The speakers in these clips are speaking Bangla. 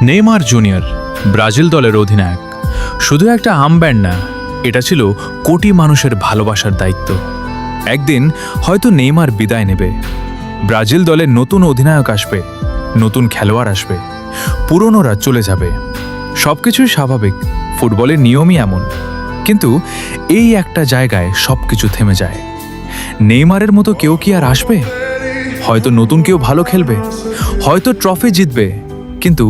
নেইমার জুনিয়র ব্রাজিল দলের অধিনায়ক শুধু একটা আর্মব্যান্ড না, এটা ছিল কোটি মানুষের ভালোবাসার দায়িত্ব। একদিন হয়তো নেইমার বিদায় নেবে, ব্রাজিল দলের নতুন অধিনায়ক আসবে, নতুন খেলোয়াড় আসবে, পুরনোরা চলে যাবে। সবকিছুই স্বাভাবিক, ফুটবলের নিয়মই এমন। কিন্তু এই একটা জায়গায় সবকিছু থেমে যায়। নেইমারের মতো কেউ কি আর আসবে? হয়তো নতুন কেউ ভালো খেলবে, হয়তো ট্রফি জিতবে, কিন্তু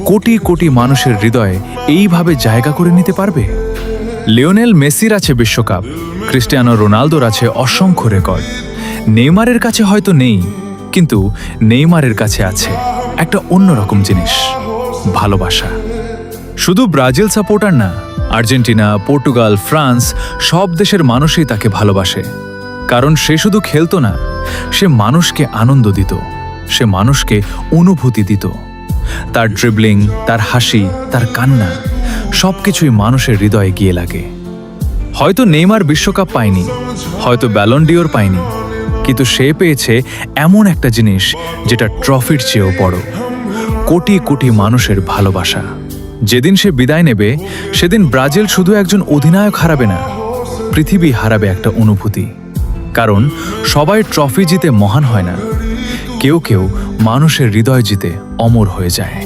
কোটি কোটি মানুষের হৃদয়ে এইভাবে জায়গা করে নিতে পারবে? লিওনেল মেসির আছে বিশ্বকাপ, ক্রিস্টিয়ানো রোনালদোর আছে অসংখ্য রেকর্ড। নেইমারের কাছে হয়তো নেই, কিন্তু নেইমারের কাছে আছে একটা অন্যরকম জিনিস, ভালোবাসা। শুধু ব্রাজিল সাপোর্টার না, আর্জেন্টিনা, পর্তুগাল, ফ্রান্স সব দেশের মানুষই তাকে ভালোবাসে। কারণ সে শুধু খেলতো না, সে মানুষকে আনন্দ দিত, সে মানুষকে অনুভূতি দিত। তার ড্রিবলিং, তার হাসি, তার কান্না সবকিছুই মানুষের হৃদয়ে গিয়ে লাগে। হয়তো নেইমার বিশ্বকাপ পায়নি, হয়তো ব্যালন ডিওর পায়নি, কিন্তু সে পেয়েছে এমন একটা জিনিস যেটা ট্রফির চেয়েও বড়, কোটি কোটি মানুষের ভালোবাসা। যেদিন সে বিদায় নেবে, সেদিন ব্রাজিল শুধু একজন অধিনায়ক হারাবে না, পৃথিবী হারাবে একটা অনুভূতি। কারণ সবাই ট্রফি জিতে মহান হয় না, কেউ কেউ মানুষের হৃদয় জিতে অমর হয়ে যায়।